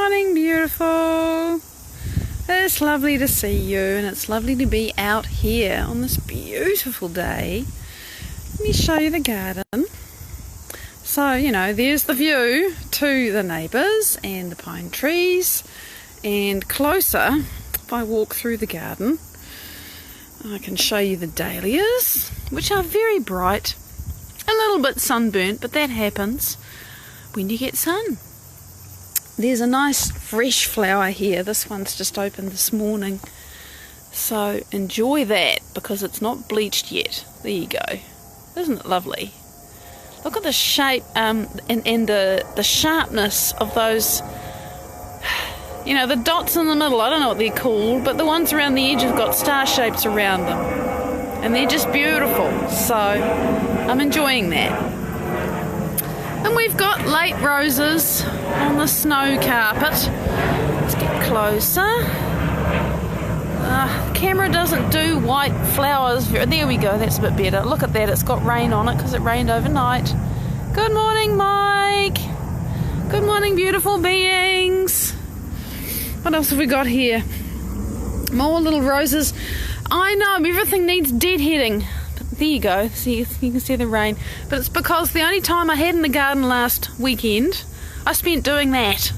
morning, beautiful. It's lovely to see you, and it's lovely to be out here on this beautiful day. Let me show you the garden. So, there's the view to the neighbours and the pine trees, and closer, if I walk through the garden, I can show you the dahlias, which are very bright, a little bit sunburnt, but that happens when you get sun. There's a nice fresh flower here. This one's just opened this morning, so enjoy that because it's not bleached yet. There you go. Isn't it lovely? Look at the shape and the sharpness of those, the dots in the middle. I don't know what they're called, but the ones around the edge have got star shapes around them, and they're just beautiful. So I'm enjoying that. And we've got late roses on the snow carpet. Let's get closer. The camera doesn't do white flowers. There we go, that's a bit better. Look at that, it's got rain on it because it rained overnight. Good morning, Mike. Good morning, beautiful beings. What else have we got here? More little roses. I know, everything needs deadheading. There you go, see, you can see the rain. But it's because the only time I had in the garden last weekend, I spent doing that.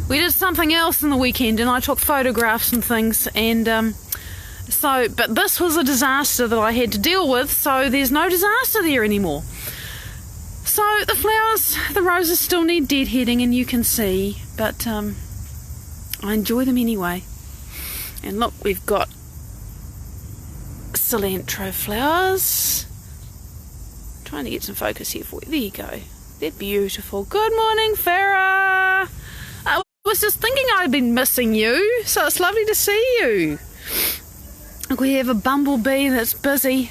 We did something else in the weekend and I took photographs and things, and but this was a disaster that I had to deal with, so there's no disaster there anymore. So the flowers, the roses still need deadheading, and you can see, but I enjoy them anyway. And look, we've got cilantro flowers. I'm trying to get some focus here for you. There you go. They're beautiful. Good morning, Farah. I was just thinking I'd been missing you, so it's lovely to see you. Look, we have a bumblebee that's busy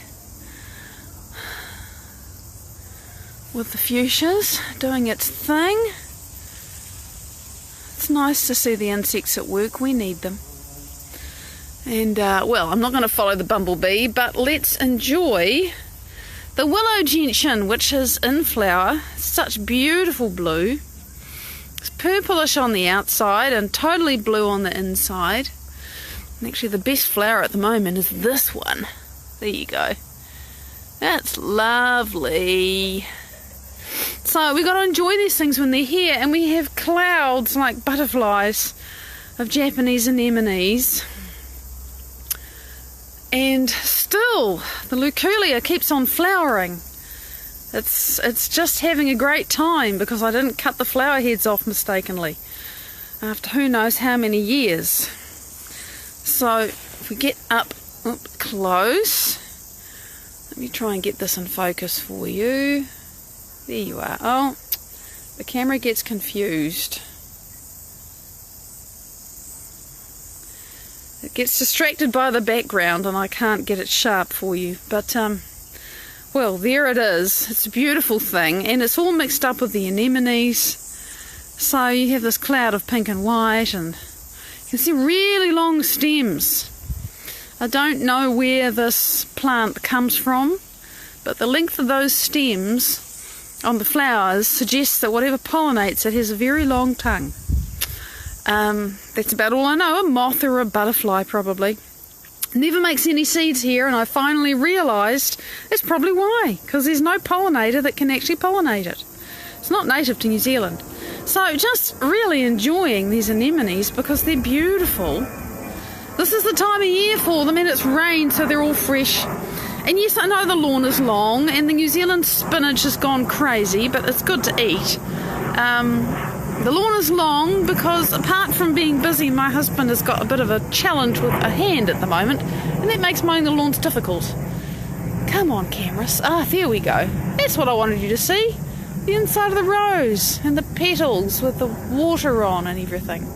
with the fuchsias doing its thing. It's nice to see the insects at work. We need them. And, I'm not going to follow the bumblebee, but let's enjoy the willow gentian, which is in flower. Such beautiful blue. It's purplish on the outside and totally blue on the inside. And actually, the best flower at the moment is this one. There you go. That's lovely. So we've got to enjoy these things when they're here, and we have clouds like butterflies of Japanese anemones. And still, the Luculia keeps on flowering. It's just having a great time because I didn't cut the flower heads off mistakenly after who knows how many years. So if we get up close, let me try and get this in focus for you. There you are. Oh, the camera gets confused. It gets distracted by the background and I can't get it sharp for you. But, there it is. It's a beautiful thing, and it's all mixed up with the anemones. So you have this cloud of pink and white, and you can see really long stems. I don't know where this plant comes from, but the length of those stems on the flowers suggests that whatever pollinates it has a very long tongue. That's about all I know. A moth or a butterfly, probably. Never makes any seeds here, and I finally realised that's probably why, because there's no pollinator that can actually pollinate it. It's not native to New Zealand. So just really enjoying these anemones because they're beautiful. This is the time of year for them, and it's rained, so they're all fresh. And yes, I know the lawn is long, and the New Zealand spinach has gone crazy, but it's good to eat. The lawn is long because apart from being busy, my husband has got a bit of a challenge with a hand at the moment, and that makes mowing the lawns difficult. Come on, cameras. There we go. That's what I wanted you to see. The inside of the rose and the petals with the water on and everything.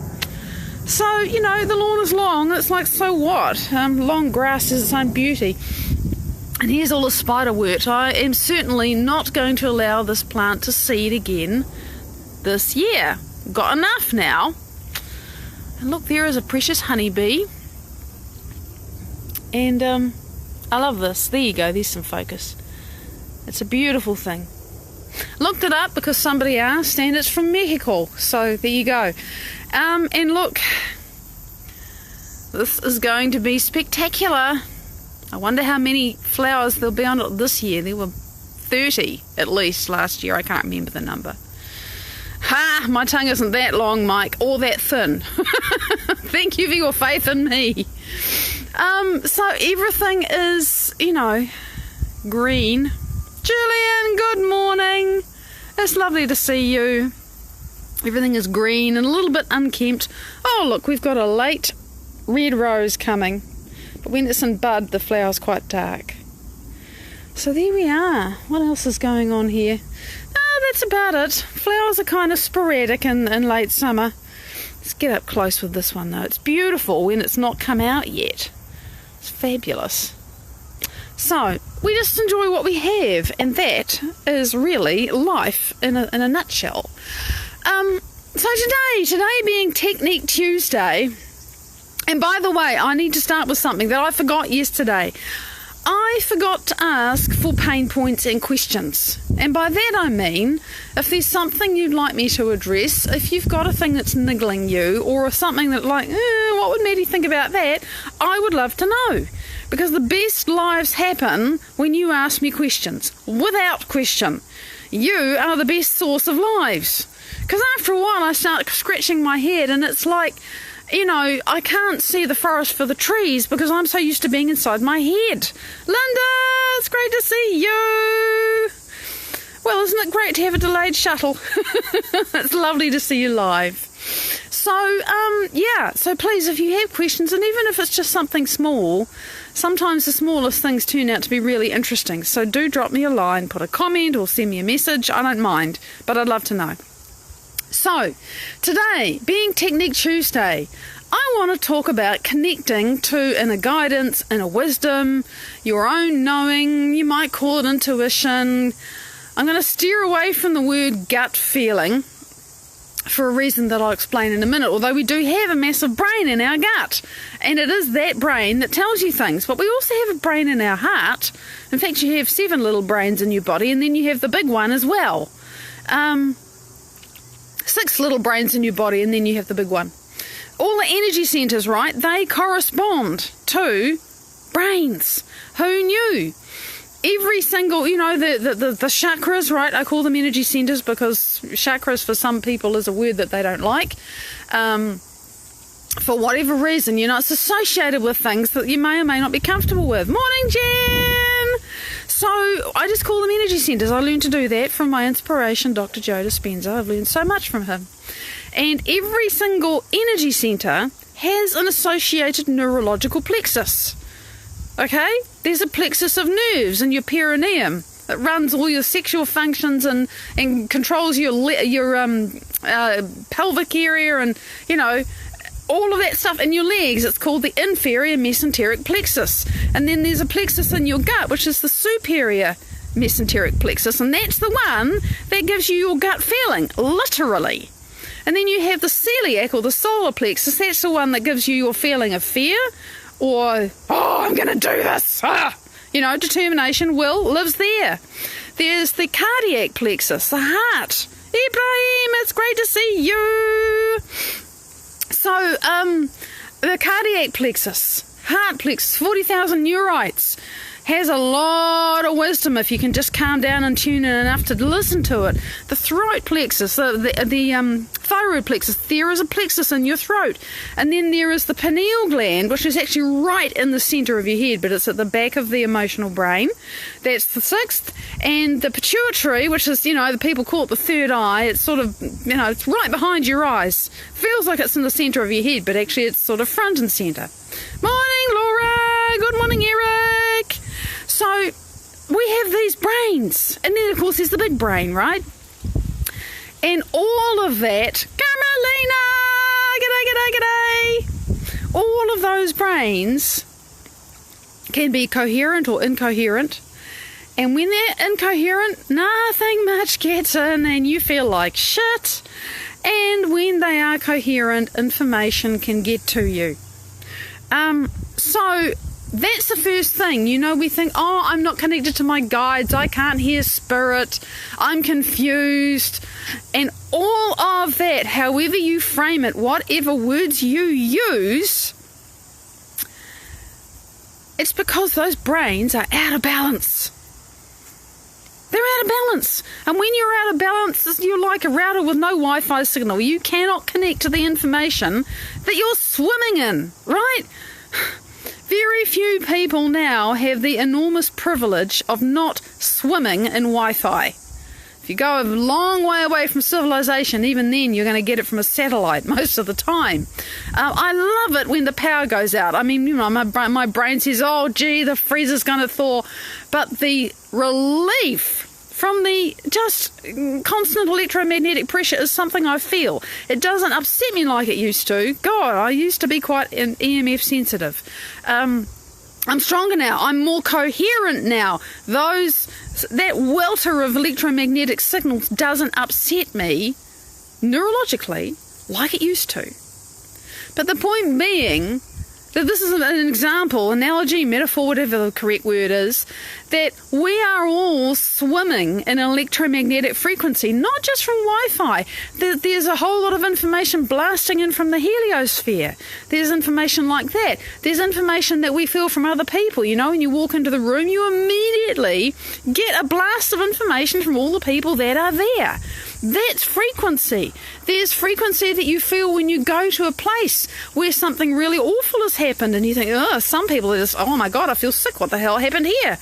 So, the lawn is long. It's like, so what? Long grass has its own beauty. And here's all the spiderwort. I am certainly not going to allow this plant to seed again this year. Got enough now. And look, there is a precious honeybee. And I love this. There you go, there's some focus. It's a beautiful thing. Looked it up because somebody asked, and it's from Mexico. So there you go. And look, this is going to be spectacular. I wonder how many flowers there'll be on it this year. There were 30 at least last year. I can't remember the number. Ha! My tongue isn't that long, Mike, or that thin. Thank you for your faith in me. So everything is, green. Julian, good morning. It's lovely to see you. Everything is green and a little bit unkempt. Oh, look, we've got a late red rose coming. But when it's in bud, the flower's quite dark. So there we are. What else is going on here? That's about it. Flowers are kind of sporadic in late summer. Let's get up close with this one, though. It's beautiful when it's not come out yet. It's fabulous. So, we just enjoy what we have, and that is really life in a nutshell. So today being Technique Tuesday, and by the way, I need to start with something that I forgot yesterday. I forgot to ask for pain points and questions. And by that I mean, if there's something you'd like me to address, if you've got a thing that's niggling you, or something that what would Maddie think about that, I would love to know. Because the best lives happen when you ask me questions. Without question. You are the best source of lives. Because after a while I start scratching my head and it's like, I can't see the forest for the trees because I'm so used to being inside my head. Linda, it's great to see you. Well, isn't it great to have a delayed shuttle? It's lovely to see you live. So, so please, if you have questions, and even if it's just something small, sometimes the smallest things turn out to be really interesting. So do drop me a line, put a comment, or send me a message. I don't mind, but I'd love to know. So, today, being Technique Tuesday, I want to talk about connecting to inner guidance, inner wisdom, your own knowing, you might call it intuition. I'm going to steer away from the word gut feeling for a reason that I'll explain in a minute, although we do have a massive brain in our gut, and it is that brain that tells you things, but we also have a brain in our heart. In fact, you have 7 little brains in your body, and then you have the big one as well. 6 little brains in your body, and then you have the big one. All the energy centers, right, they correspond to brains. Who knew? Every single, the chakras, right, I call them energy centers because chakras for some people is a word that they don't like. For whatever reason, it's associated with things that you may or may not be comfortable with. Morning, Jen! So I just call them energy centers. I learned to do that from my inspiration, Dr. Joe Dispenza. I've learned so much from him. And every single energy center has an associated neurological plexus. Okay? There's a plexus of nerves in your perineum that runs all your sexual functions and controls your pelvic area and, all of that stuff in your legs. It's called the inferior mesenteric plexus. And then there's a plexus in your gut, which is the superior mesenteric plexus. And that's the one that gives you your gut feeling, literally. And then you have the celiac or the solar plexus. That's the one that gives you your feeling of fear or, I'm going to do this. Determination, will, lives there. There's the cardiac plexus, the heart. Ibrahim, it's great to see you. So, the cardiac plexus, heart plexus, 40,000 neurites, has a lot of wisdom if you can just calm down and tune in enough to listen to it. The throat plexus, the thyroid plexus, there is a plexus in your throat. And then there is the pineal gland, which is actually right in the center of your head, but it's at the back of the emotional brain. That's the 6th. And the pituitary, which is, the people call it the third eye. It's sort of, it's right behind your eyes. Feels like it's in the center of your head, but actually it's sort of front and center. Morning, Laura. Good morning, Eric. So we have these brains, and then of course there's the big brain, right? And all of that, Carmelina, g'day. All of those brains can be coherent or incoherent. And when they're incoherent, nothing much gets in and you feel like shit. And when they are coherent, information can get to you. So that's the first thing. We think, oh, I'm not connected to my guides, I can't hear spirit, I'm confused. And all of that, however you frame it, whatever words you use, it's because those brains are out of balance. They're out of balance. And when you're out of balance, you're like a router with no Wi-Fi signal. You cannot connect to the information that you're swimming in, right? Very few people now have the enormous privilege of not swimming in Wi-Fi. If you go a long way away from civilization, even then you're going to get it from a satellite most of the time. I love it when the power goes out. I mean, my brain says, oh, gee, the freezer's going to thaw. But the relief from the just constant electromagnetic pressure is something I feel. It doesn't upset me like it used to. God, I used to be quite EMF sensitive. I'm stronger now. I'm more coherent now. That welter of electromagnetic signals doesn't upset me neurologically like it used to. But the point being that this is an example, analogy, metaphor, whatever the correct word is, that we are all swimming in electromagnetic frequency, not just from Wi-Fi. There's a whole lot of information blasting in from the heliosphere. There's information like that. There's information that we feel from other people. When you walk into the room, you immediately get a blast of information from all the people that are there. That's frequency. There's frequency that you feel when you go to a place where something really awful has happened and you think, some people are just, oh my God, I feel sick. What the hell happened here?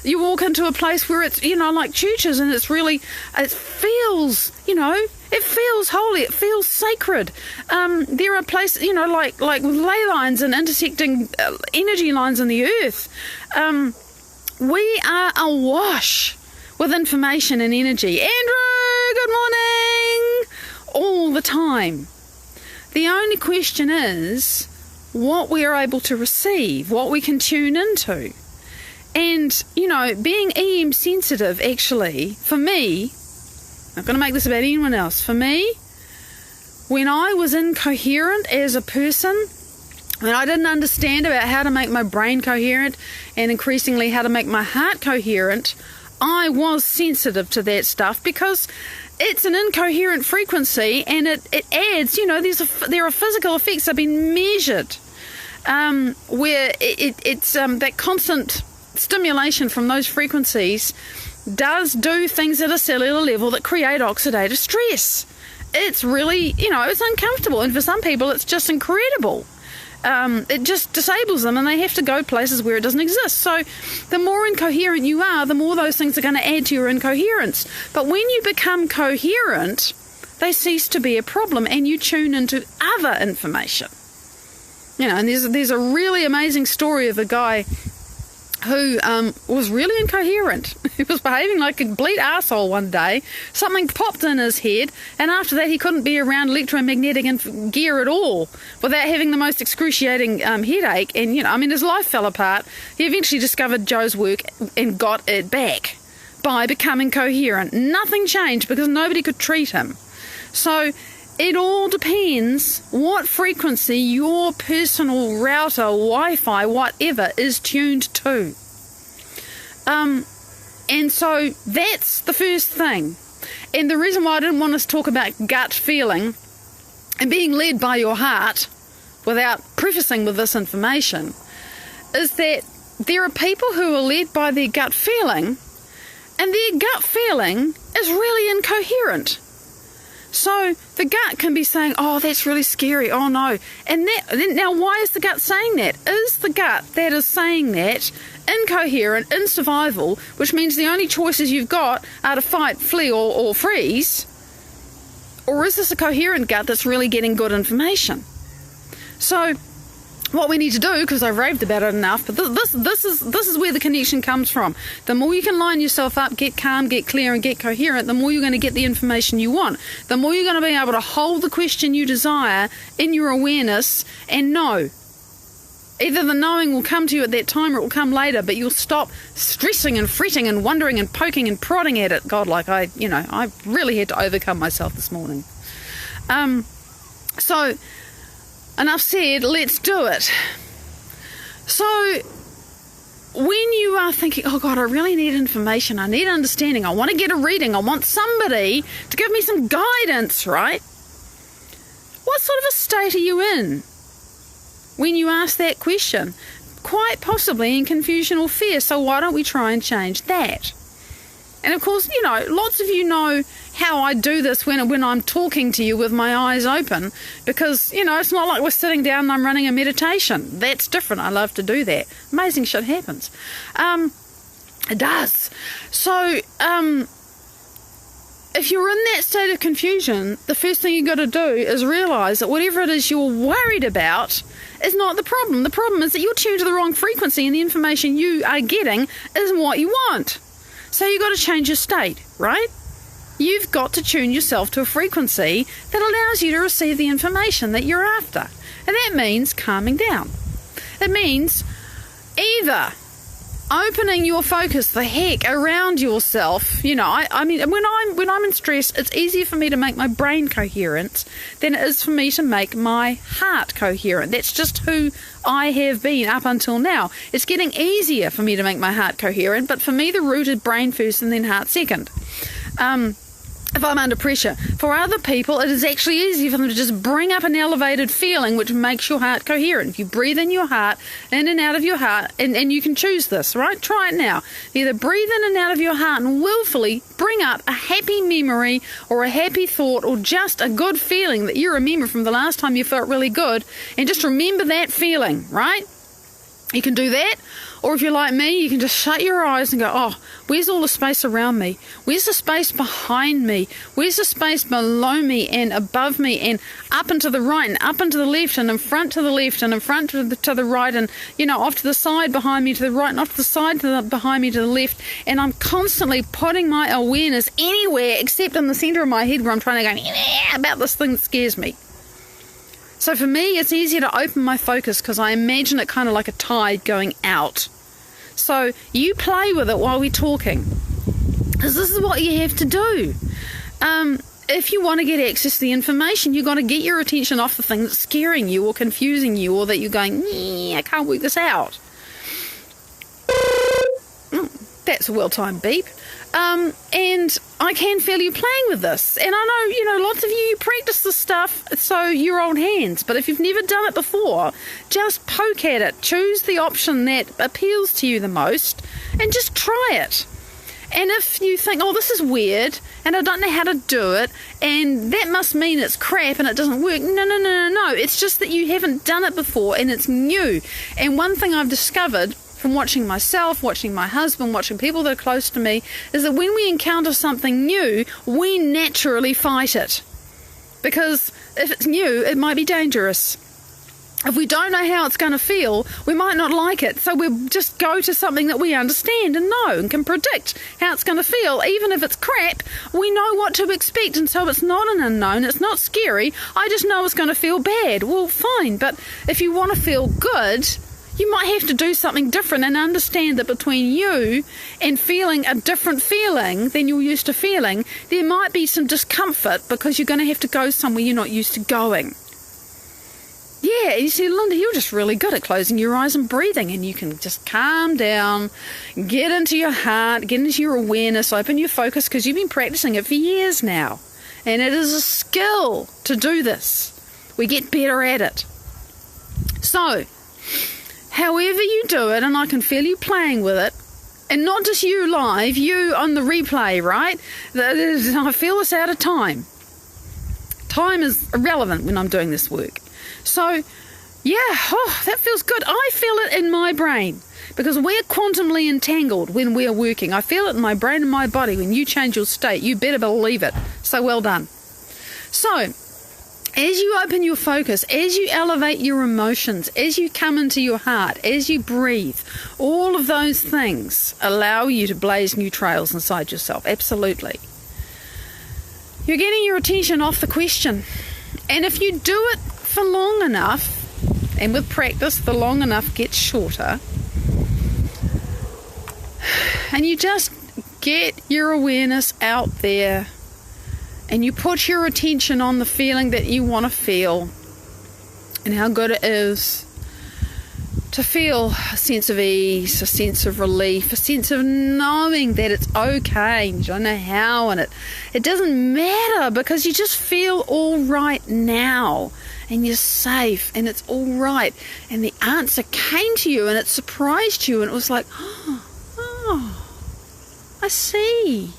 You walk into a place where it's, like churches, and it feels, it feels holy. It feels sacred. There are places, like with ley lines and intersecting energy lines in the earth. We are awash with information and energy. Andrew, good morning! All the time. The only question is what we are able to receive, what we can tune into. And, being EM sensitive, actually, for me, I'm not going to make this about anyone else, for me, when I was incoherent as a person, when I didn't understand about how to make my brain coherent and increasingly how to make my heart coherent, I was sensitive to that stuff because it's an incoherent frequency and it adds, there are physical effects that have been measured where it's that constant stimulation from those frequencies does do things at a cellular level that create oxidative stress. It's really, it's uncomfortable, and for some people it's just incredible. It just disables them and they have to go places where it doesn't exist. So the more incoherent you are, the more those things are going to add to your incoherence. But when you become coherent, they cease to be a problem and you tune into other information. And there's a really amazing story of a guy who was really incoherent. He was behaving like a complete arsehole one day. Something popped in his head, and after that he couldn't be around electromagnetic gear at all without having the most excruciating headache. And, his life fell apart. He eventually discovered Joe's work and got it back by becoming coherent. Nothing changed because nobody could treat him. So it all depends what frequency your personal router, Wi-Fi, whatever, is tuned to. And so that's the first thing. And the reason why I didn't want us to talk about gut feeling and being led by your heart without prefacing with this information is that there are people who are led by their gut feeling, and their gut feeling is really incoherent. So the gut can be saying, oh, that's really scary, oh no. And now why is the gut saying that? Is the gut that is saying that incoherent, in survival, which means the only choices you've got are to fight, flee or freeze? Or is this a coherent gut that's really getting good information? So what we need to do, because I've raved about it enough, but this is where the connection comes from. The more you can line yourself up, get calm, get clear, and get coherent, the more you're going to get the information you want. The more you're going to be able to hold the question you desire in your awareness and know. Either the knowing will come to you at that time or it will come later, but you'll stop stressing and fretting and wondering and poking and prodding at it. God, I really had to overcome myself this morning. So enough said, let's do it. So when you are thinking, oh God, I really need information, I need understanding, I want to get a reading, I want somebody to give me some guidance, right? What sort of a state are you in when you ask that question? Quite possibly in confusion or fear. So why don't we try and change that? And of course, lots of you know how I do this when I'm talking to you with my eyes open, because, it's not like we're sitting down and I'm running a meditation. That's different. I love to do that. Amazing shit happens. It does. So, if you're in that state of confusion, the first thing you've got to do is realise that whatever it is you're worried about is not the problem. The problem is that you're tuned to the wrong frequency and the information you are getting isn't what you want. So you've got to change your state, right? You've got to tune yourself to a frequency that allows you to receive the information that you're after. And that means calming down. It means either opening your focus the heck around yourself. I mean, when I'm in stress, it's easier for me to make my brain coherent than it is for me to make my heart coherent. That's just who I have been up until now. It's getting easier for me to make my heart coherent, but for me, the root is brain first and then heart second. If I'm under pressure. For other people, it is actually easier for them to just bring up an elevated feeling which makes your heart coherent. If you breathe in your heart, in and out of your heart, and you can choose this, right? Try it now. Either breathe in and out of your heart and willfully bring up a happy memory or a happy thought or just a good feeling that you remember from the last time you felt really good, and just remember that feeling, right? You can do that. Or if you're like me, you can just shut your eyes and go, oh, where's all the space around me? Where's the space behind me? Where's the space below me and above me and up and to the right and up and to the left and in front to the left and in front to the right and, off to the side behind me to the right and off to the side behind me to the left. And I'm constantly putting my awareness anywhere except in the center of my head where I'm trying to go about this thing that scares me. So for me, it's easier to open my focus because I imagine it kind of like a tide going out. So you play with it while we're talking, because this is what you have to do. If you want to get access to the information, you've got to get your attention off the thing that's scaring you or confusing you or that you're going, I can't work this out. That's a well-timed beep. And I can feel you playing with this. And I know, lots of you practice this stuff, so you're old hands. But if you've never done it before, just poke at it. Choose the option that appeals to you the most and just try it. And if you think, oh, this is weird, and I don't know how to do it, and that must mean it's crap and it doesn't work. No. It's just that you haven't done it before and it's new. And one thing I've discovered from watching myself, watching my husband, watching people that are close to me, is that when we encounter something new, we naturally fight it. Because if it's new, it might be dangerous. If we don't know how it's going to feel, we might not like it. So we'll just go to something that we understand and know and can predict how it's going to feel. Even if it's crap, we know what to expect. And so it's not an unknown. It's not scary. I just know it's going to feel bad. Well, fine. But if you want to feel good, you might have to do something different and understand that between you and feeling a different feeling than you're used to feeling, there might be some discomfort because you're going to have to go somewhere you're not used to going. Yeah, you see, Linda, you're just really good at closing your eyes and breathing, and you can just calm down, get into your heart, get into your awareness, open your focus, because you've been practicing it for years now. And it is a skill to do this. We get better at it. So, however you do it, and I can feel you playing with it, and not just you live, you on the replay, right? I feel this out of time. Time is irrelevant when I'm doing this work. So, yeah, that feels good. I feel it in my brain because we're quantumly entangled when we're working. I feel it in my brain and my body. When you change your state, you better believe it. So well done. So, as you open your focus, as you elevate your emotions, as you come into your heart, as you breathe, all of those things allow you to blaze new trails inside yourself. Absolutely. You're getting your attention off the question. And if you do it for long enough, and with practice, the long enough gets shorter, and you just get your awareness out there, and you put your attention on the feeling that you want to feel, and how good it is, to feel a sense of ease, a sense of relief, a sense of knowing that it's okay. You don't know how, and it doesn't matter, because you just feel all right now, and you're safe, and it's all right. And the answer came to you, and it surprised you, and it was like, oh, I see.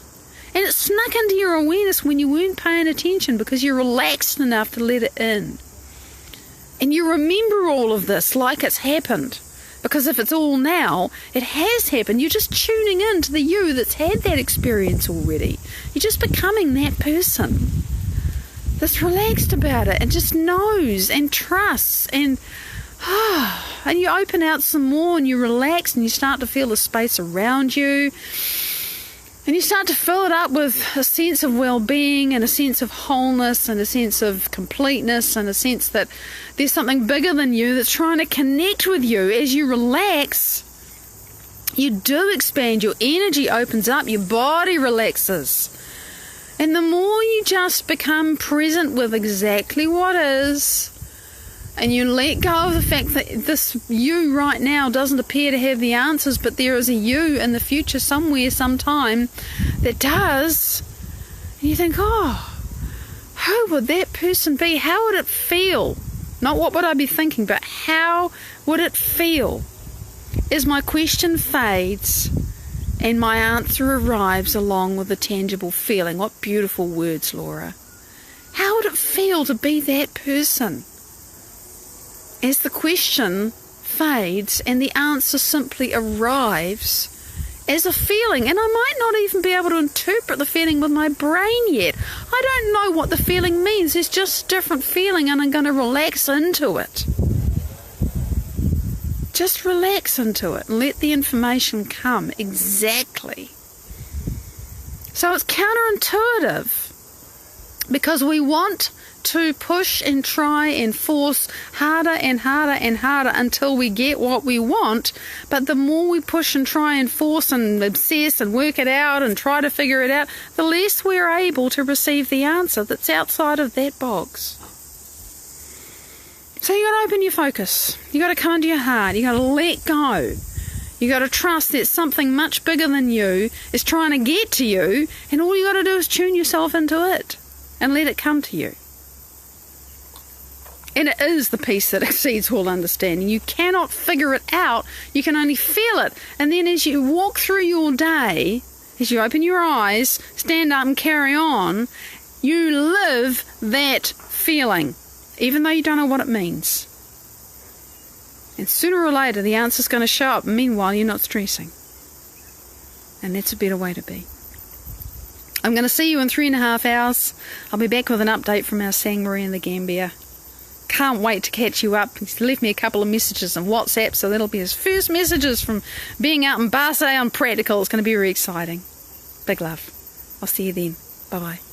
And it snuck into your awareness when you weren't paying attention, because you're relaxed enough to let it in. And you remember all of this like it's happened. Because if it's all now, it has happened. You're just tuning in to the you that's had that experience already. You're just becoming that person that's relaxed about it and just knows and trusts. And you open out some more, and you relax, and you start to feel the space around you. And you start to fill it up with a sense of well-being, and a sense of wholeness, and a sense of completeness, and a sense that there's something bigger than you that's trying to connect with you. As you relax, you do expand. Your energy opens up. Your body relaxes. And the more you just become present with exactly what is, and you let go of the fact that this you right now doesn't appear to have the answers, but there is a you in the future somewhere, sometime, that does. And you think, oh, who would that person be? How would it feel? Not what would I be thinking, but how would it feel? As my question fades and my answer arrives along with a tangible feeling. What beautiful words, Laura. How would it feel to be that person? As the question fades and the answer simply arrives as a feeling, and I might not even be able to interpret the feeling with my brain yet. I don't know what the feeling means. It's just a different feeling, and I'm going to relax into it. Just relax into it and let the information come exactly. So it's counterintuitive, because we want to push and try and force harder and harder and harder until we get what we want. But the more we push and try and force and obsess and work it out and try to figure it out, the less we're able to receive the answer that's outside of that box. So you got to open your focus. You got to come into your heart. You got to let go. You got to trust that something much bigger than you is trying to get to you, and all you got to do is tune yourself into it and let it come to you. And it is the peace that exceeds all understanding. You cannot figure it out. You can only feel it. And then as you walk through your day, as you open your eyes, stand up and carry on, you live that feeling, even though you don't know what it means. And sooner or later, the answer's going to show up. Meanwhile, you're not stressing. And that's a better way to be. I'm going to see you in 3.5 hours. I'll be back with an update from our Sangmarie in the Gambia. Can't wait to catch you up. He's left me a couple of messages on WhatsApp, so that'll be his first messages from being out in Basay on Practical. It's going to be very exciting. Big love. I'll see you then. Bye-bye.